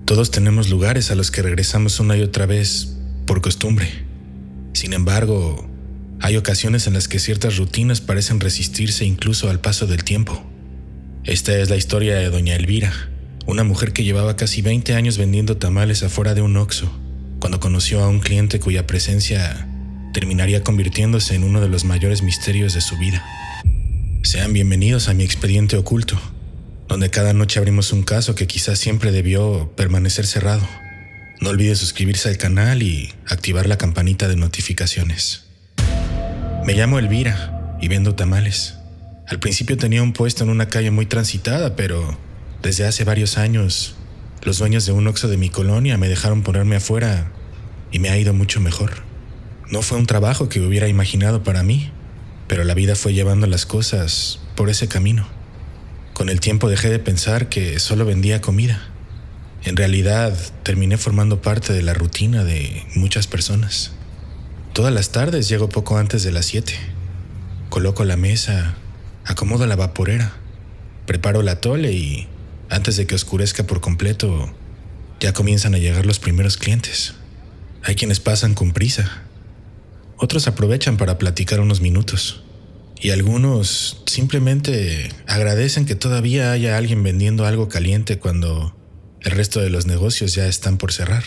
Todos tenemos lugares a los que regresamos una y otra vez por costumbre. Sin embargo, hay ocasiones en las que ciertas rutinas parecen resistirse incluso al paso del tiempo. Esta es la historia de doña Elvira, una mujer que llevaba casi 20 años vendiendo tamales afuera de un Oxxo, cuando conoció a un cliente cuya presencia terminaría convirtiéndose en uno de los mayores misterios de su vida. Sean bienvenidos a mi expediente oculto, donde cada noche abrimos un caso que quizás siempre debió permanecer cerrado. No olvide suscribirse al canal y activar la campanita de notificaciones. Me llamo Elvira y vendo tamales. Al principio tenía un puesto en una calle muy transitada, pero desde hace varios años, los dueños de un Oxxo de mi colonia me dejaron ponerme afuera y me ha ido mucho mejor. No fue un trabajo que hubiera imaginado para mí, pero la vida fue llevando las cosas por ese camino. Con el tiempo dejé de pensar que solo vendía comida. En realidad, terminé formando parte de la rutina de muchas personas. Todas las tardes llego poco antes de las 7. Coloco la mesa, acomodo la vaporera, preparo el atole y, antes de que oscurezca por completo, ya comienzan a llegar los primeros clientes. Hay quienes pasan con prisa. Otros aprovechan para platicar unos minutos. Y algunos simplemente agradecen que todavía haya alguien vendiendo algo caliente cuando el resto de los negocios ya están por cerrar.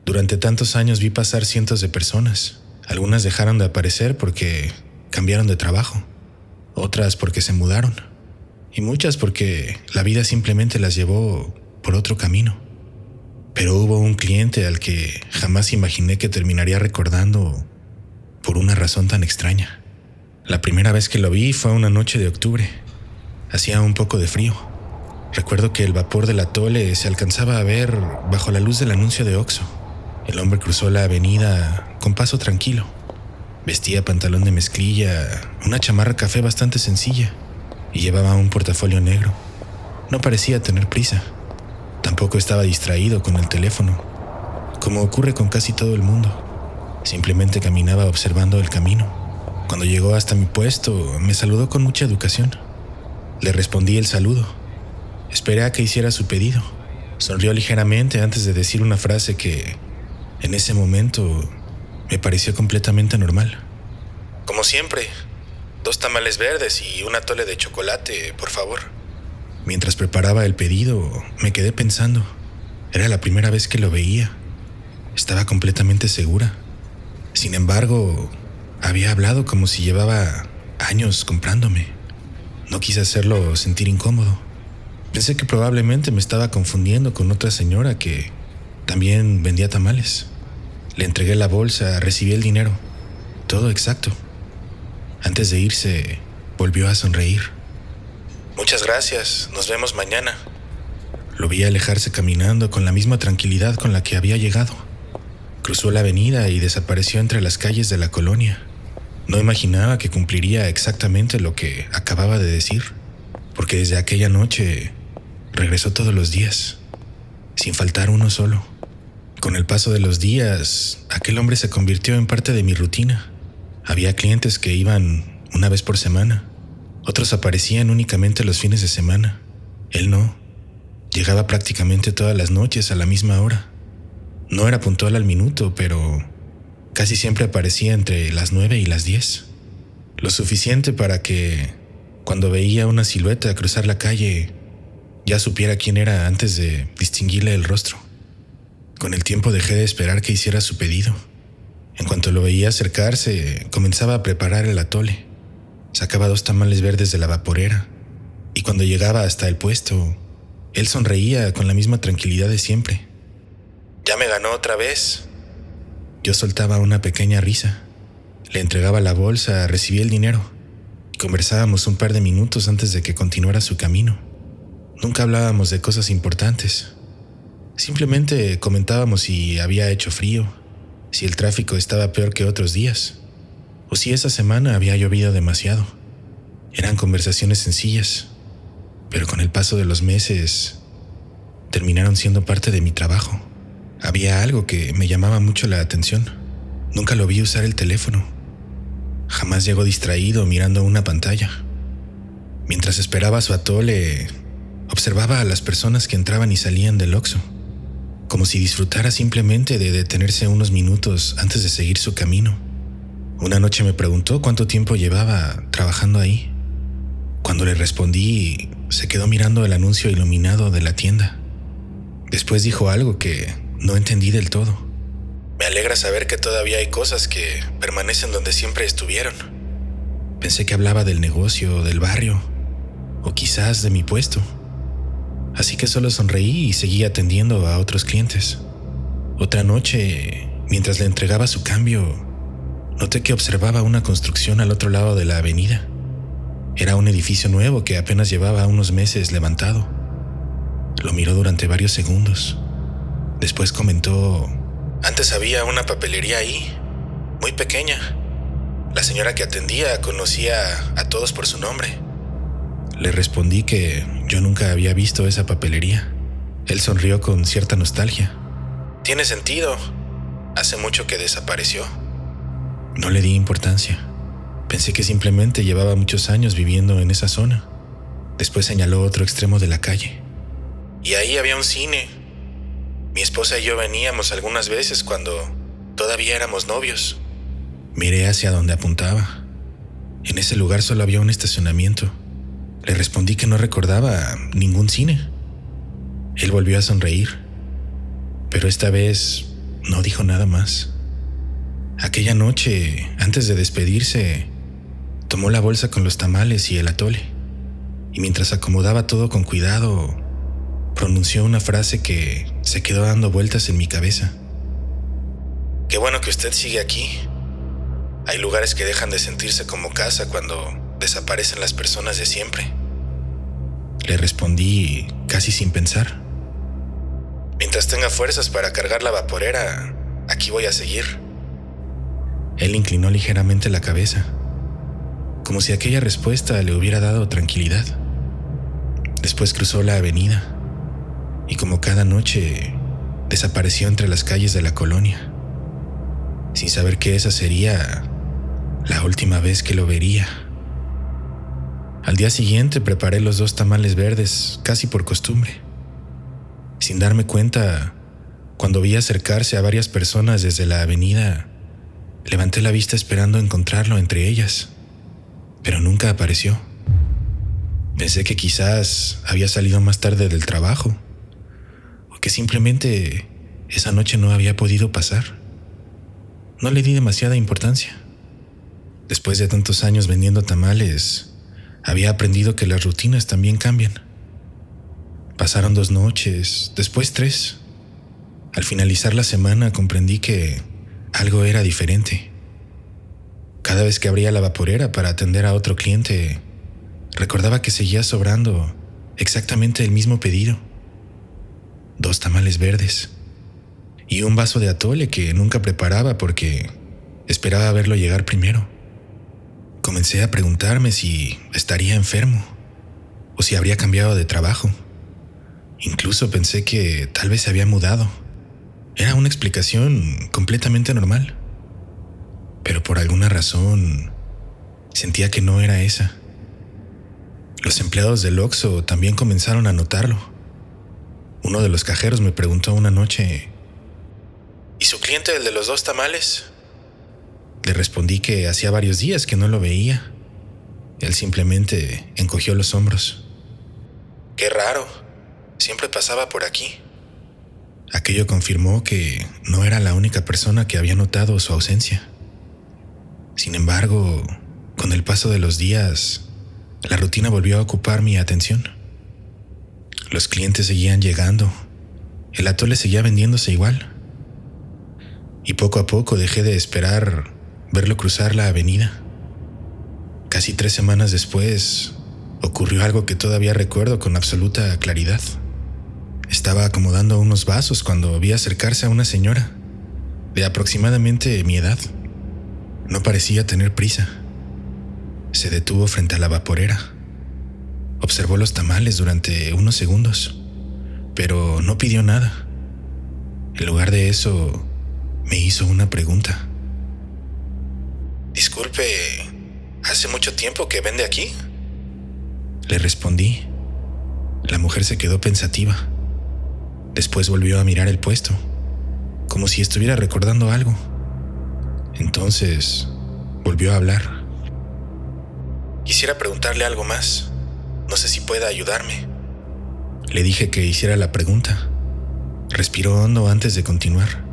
Durante tantos años vi pasar cientos de personas. Algunas dejaron de aparecer porque cambiaron de trabajo, otras porque se mudaron, y muchas porque la vida simplemente las llevó por otro camino. Pero hubo un cliente al que jamás imaginé que terminaría recordando por una razón tan extraña. La primera vez que lo vi fue una noche de octubre. Hacía un poco de frío. Recuerdo que el vapor del atole se alcanzaba a ver bajo la luz del anuncio de Oxxo. El hombre cruzó la avenida con paso tranquilo. Vestía pantalón de mezclilla, una chamarra café bastante sencilla y llevaba un portafolio negro. No parecía tener prisa. Tampoco estaba distraído con el teléfono, como ocurre con casi todo el mundo. Simplemente caminaba observando el camino. Cuando llegó hasta mi puesto, me saludó con mucha educación. Le respondí el saludo. Esperé a que hiciera su pedido. Sonrió ligeramente antes de decir una frase que, en ese momento, me pareció completamente normal. Como siempre, 2 tamales verdes y un atole de chocolate, por favor. Mientras preparaba el pedido, me quedé pensando. Era la primera vez que lo veía. Estaba completamente segura. Sin embargo, había hablado como si llevaba años comprándome. No quise hacerlo sentir incómodo. Pensé que probablemente me estaba confundiendo con otra señora que también vendía tamales. Le entregué la bolsa, recibí el dinero. Todo exacto. Antes de irse, volvió a sonreír. Muchas gracias, nos vemos mañana. Lo vi alejarse caminando con la misma tranquilidad con la que había llegado. Cruzó la avenida y desapareció entre las calles de la colonia. No imaginaba que cumpliría exactamente lo que acababa de decir, porque desde aquella noche regresó todos los días, sin faltar uno solo. Con el paso de los días, aquel hombre se convirtió en parte de mi rutina. Había clientes que iban una vez por semana, otros aparecían únicamente los fines de semana. Él no, llegaba prácticamente todas las noches a la misma hora. No era puntual al minuto, pero casi siempre aparecía entre las 9 y las 10. Lo suficiente para que, cuando veía una silueta cruzar la calle, ya supiera quién era antes de distinguirle el rostro. Con el tiempo dejé de esperar que hiciera su pedido. En cuanto lo veía acercarse, comenzaba a preparar el atole. Sacaba 2 tamales verdes de la vaporera, y cuando llegaba hasta el puesto, él sonreía con la misma tranquilidad de siempre. ¿Ya me ganó otra vez? Yo soltaba una pequeña risa. Le entregaba la bolsa, recibí el dinero. Conversábamos un par de minutos antes de que continuara su camino. Nunca hablábamos de cosas importantes. Simplemente comentábamos si había hecho frío, si el tráfico estaba peor que otros días, o si esa semana había llovido demasiado. Eran conversaciones sencillas, pero con el paso de los meses terminaron siendo parte de mi trabajo. Había algo que me llamaba mucho la atención. Nunca lo vi usar el teléfono. Jamás llegó distraído mirando una pantalla. Mientras esperaba su atole, observaba a las personas que entraban y salían del Oxxo. como si disfrutara simplemente de detenerse unos minutos antes de seguir su camino. Una noche me preguntó cuánto tiempo llevaba trabajando ahí. Cuando le respondí, se quedó mirando el anuncio iluminado de la tienda. Después dijo algo que no entendí del todo. Me alegra saber que todavía hay cosas que permanecen donde siempre estuvieron. Pensé que hablaba del negocio, del barrio, o quizás de mi puesto. Así que solo sonreí y seguí atendiendo a otros clientes. Otra noche, mientras le entregaba su cambio, noté que observaba una construcción al otro lado de la avenida. Era un edificio nuevo que apenas llevaba unos meses levantado. Lo miró durante varios segundos. Después comentó: antes había una papelería ahí, muy pequeña. La señora que atendía conocía a todos por su nombre. Le respondí que yo nunca había visto esa papelería. Él sonrió con cierta nostalgia. Tiene sentido. Hace mucho que desapareció. No le di importancia. Pensé que simplemente llevaba muchos años viviendo en esa zona. Después señaló otro extremo de la calle. Y ahí había un cine. Mi esposa y yo veníamos algunas veces cuando todavía éramos novios. Miré hacia donde apuntaba. En ese lugar solo había un estacionamiento. Le respondí que no recordaba ningún cine. Él volvió a sonreír, pero esta vez no dijo nada más. Aquella noche, antes de despedirse, tomó la bolsa con los tamales y el atole, y mientras acomodaba todo con cuidado, pronunció una frase que se quedó dando vueltas en mi cabeza. Qué bueno que usted sigue aquí. Hay lugares que dejan de sentirse como casa cuando desaparecen las personas de siempre. Le respondí casi sin pensar. Mientras tenga fuerzas para cargar la vaporera, aquí voy a seguir. Él inclinó ligeramente la cabeza, como si aquella respuesta le hubiera dado tranquilidad. Después cruzó la avenida y, como cada noche, desapareció entre las calles de la colonia, sin saber que esa sería la última vez que lo vería. Al día siguiente preparé los 2 tamales verdes casi por costumbre. Sin darme cuenta, cuando vi acercarse a varias personas desde la avenida, levanté la vista esperando encontrarlo entre ellas, pero nunca apareció. Pensé que quizás había salido más tarde del trabajo, o que simplemente esa noche no había podido pasar. No le di demasiada importancia. Después de tantos años vendiendo tamales, había aprendido que las rutinas también cambian. Pasaron 2 noches, después 3. Al finalizar la semana comprendí que algo era diferente. Cada vez que abría la vaporera para atender a otro cliente, recordaba que seguía sobrando exactamente el mismo pedido: 2 tamales verdes y un vaso de atole que nunca preparaba porque esperaba verlo llegar primero. Comencé a preguntarme si estaría enfermo o si habría cambiado de trabajo. Incluso pensé que tal vez se había mudado. Era una explicación completamente normal. Pero por alguna razón sentía que no era esa. Los empleados del Oxxo también comenzaron a notarlo. Uno de los cajeros me preguntó una noche: ¿y su cliente, el de los 2 tamales? Le respondí que hacía varios días que no lo veía. Él simplemente encogió los hombros. Qué raro, siempre pasaba por aquí. Aquello confirmó que no era la única persona que había notado su ausencia. Sin embargo, con el paso de los días, la rutina volvió a ocupar mi atención. Los clientes seguían llegando, el atole seguía vendiéndose igual. Y poco a poco dejé de esperar verlo cruzar la avenida. Casi 3 semanas después, ocurrió algo que todavía recuerdo con absoluta claridad. Estaba acomodando unos vasos cuando vi acercarse a una señora de aproximadamente mi edad. No parecía tener prisa. Se detuvo frente a la vaporera. Observó los tamales durante unos segundos, pero no pidió nada. En lugar de eso, me hizo una pregunta. Disculpe, ¿hace mucho tiempo que vende aquí? Le respondí. La mujer se quedó pensativa. Después volvió a mirar el puesto, como si estuviera recordando algo. Entonces, volvió a hablar. Quisiera preguntarle algo más. No sé si pueda ayudarme. Le dije que hiciera la pregunta. Respiró hondo antes de continuar.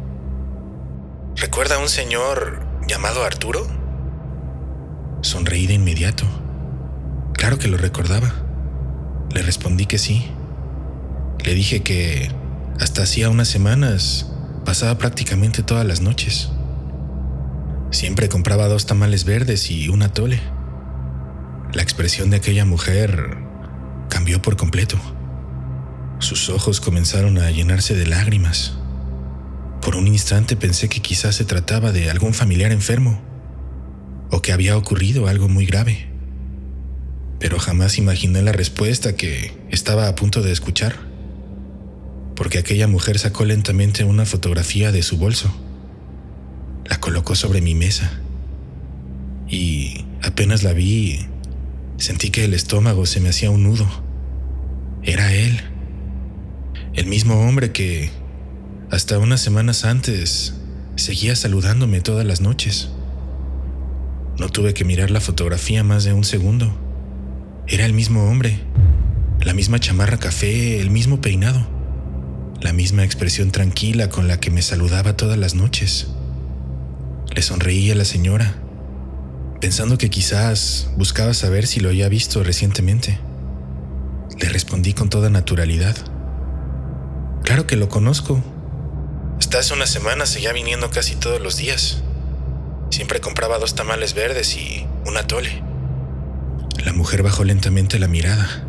¿Recuerda a un señor llamado Arturo? Sonreí de inmediato. Claro que lo recordaba. Le respondí que sí. Le dije que hasta hacía unas semanas pasaba prácticamente todas las noches. Siempre compraba 2 tamales verdes y un atole. La expresión de aquella mujer cambió por completo. Sus ojos comenzaron a llenarse de lágrimas. Por un instante pensé que quizás se trataba de algún familiar enfermo o que había ocurrido algo muy grave. Pero jamás imaginé la respuesta que estaba a punto de escuchar, porque aquella mujer sacó lentamente una fotografía de su bolso, la colocó sobre mi mesa y apenas la vi, sentí que el estómago se me hacía un nudo. Era él, el mismo hombre que hasta unas semanas antes seguía saludándome todas las noches. No tuve que mirar la fotografía más de un segundo. Era el mismo hombre, la misma chamarra café, el mismo peinado, la misma expresión tranquila con la que me saludaba todas las noches. Le sonreí a la señora, pensando que quizás buscaba saber si lo había visto recientemente. Le respondí con toda naturalidad. Claro que lo conozco. Hasta hace unas semanas seguía viniendo casi todos los días. Siempre compraba 2 tamales verdes y un atole. La mujer bajó lentamente la mirada.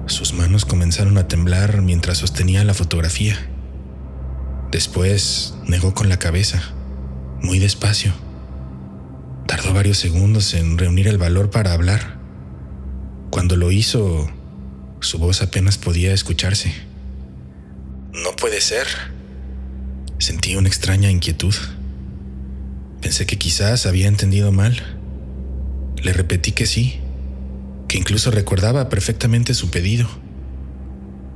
Sus manos comenzaron a temblar mientras sostenía la fotografía. Después negó con la cabeza, muy despacio. Tardó varios segundos en reunir el valor para hablar. Cuando lo hizo, su voz apenas podía escucharse. No puede ser. Sentí una extraña inquietud. Pensé que quizás había entendido mal. Le repetí que sí, que incluso recordaba perfectamente su pedido.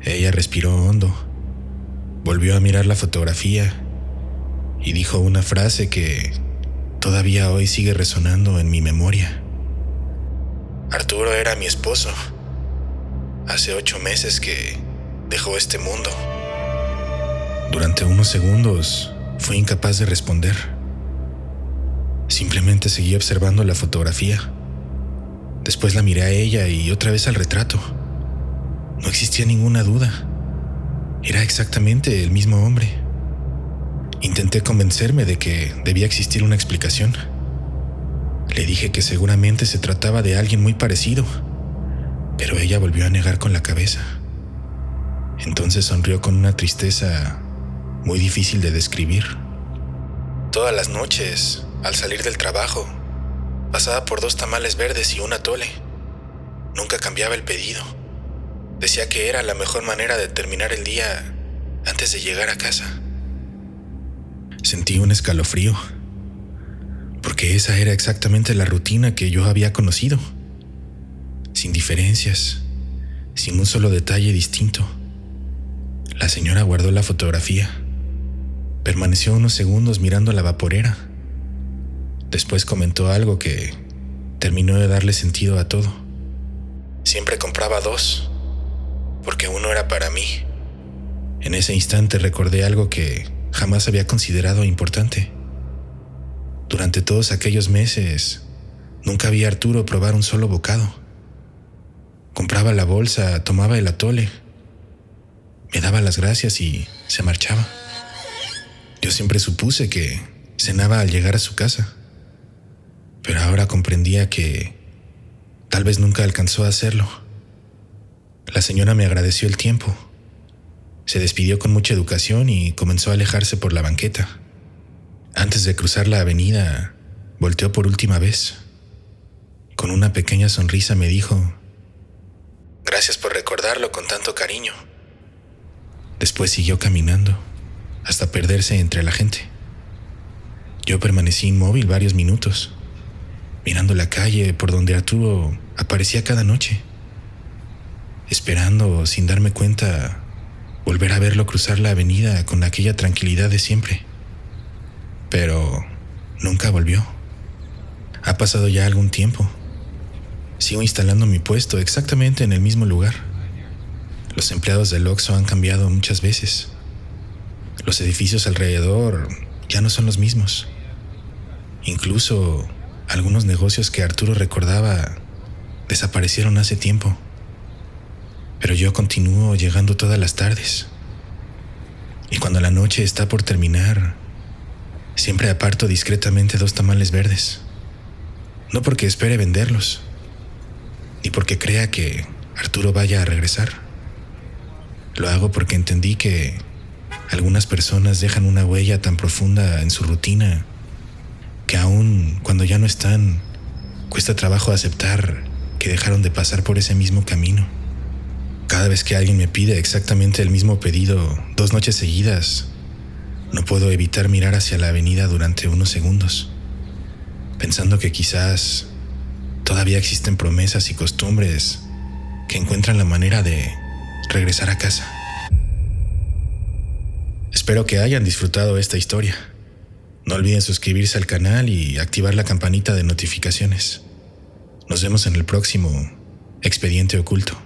Ella respiró hondo, volvió a mirar la fotografía y dijo una frase que todavía hoy sigue resonando en mi memoria. Arturo era mi esposo. Hace 8 meses que dejó este mundo. Durante unos segundos fui incapaz de responder. Simplemente seguí observando la fotografía. Después la miré a ella y otra vez al retrato. No existía ninguna duda. Era exactamente el mismo hombre. Intenté convencerme de que debía existir una explicación. Le dije que seguramente se trataba de alguien muy parecido, pero ella volvió a negar con la cabeza. Entonces sonrió con una tristeza muy difícil de describir. Todas las noches, al salir del trabajo, pasaba por 2 tamales verdes y un atole. Nunca cambiaba el pedido. Decía que era la mejor manera de terminar el día antes de llegar a casa. Sentí un escalofrío, porque esa era exactamente la rutina que yo había conocido. Sin diferencias, sin un solo detalle distinto. La señora guardó la fotografía. Permaneció unos segundos mirando la vaporera. Después comentó algo que terminó de darle sentido a todo. Siempre compraba 2, porque uno era para mí. En ese instante recordé algo que jamás había considerado importante. Durante todos aquellos meses, nunca vi a Arturo probar un solo bocado. Compraba la bolsa, tomaba el atole, me daba las gracias y se marchaba. Yo siempre supuse que cenaba al llegar a su casa, pero ahora comprendía que tal vez nunca alcanzó a hacerlo. La señora me agradeció el tiempo. Se despidió con mucha educación y comenzó a alejarse por la banqueta. Antes de cruzar la avenida, volteó por última vez. Con una pequeña sonrisa me dijo: «Gracias por recordarlo con tanto cariño». Después siguió caminando, hasta perderse entre la gente. Yo permanecí inmóvil varios minutos, mirando la calle por donde Arturo aparecía cada noche, esperando sin darme cuenta volver a verlo cruzar la avenida con aquella tranquilidad de siempre. Pero nunca volvió. Ha pasado ya algún tiempo. Sigo instalando mi puesto exactamente en el mismo lugar. Los empleados del Oxxo han cambiado muchas veces. Los edificios alrededor ya no son los mismos. Incluso algunos negocios que Arturo recordaba desaparecieron hace tiempo. Pero yo continúo llegando todas las tardes. Y cuando la noche está por terminar, siempre aparto discretamente 2 tamales verdes. No porque espere venderlos, ni porque crea que Arturo vaya a regresar. Lo hago porque entendí que algunas personas dejan una huella tan profunda en su rutina que aun cuando ya no están, cuesta trabajo aceptar que dejaron de pasar por ese mismo camino. Cada vez que alguien me pide exactamente el mismo pedido 2 noches seguidas, no puedo evitar mirar hacia la avenida durante unos segundos, pensando que quizás todavía existen promesas y costumbres que encuentran la manera de regresar a casa. Espero que hayan disfrutado esta historia. No olviden suscribirse al canal y activar la campanita de notificaciones. Nos vemos en el próximo Expediente Oculto.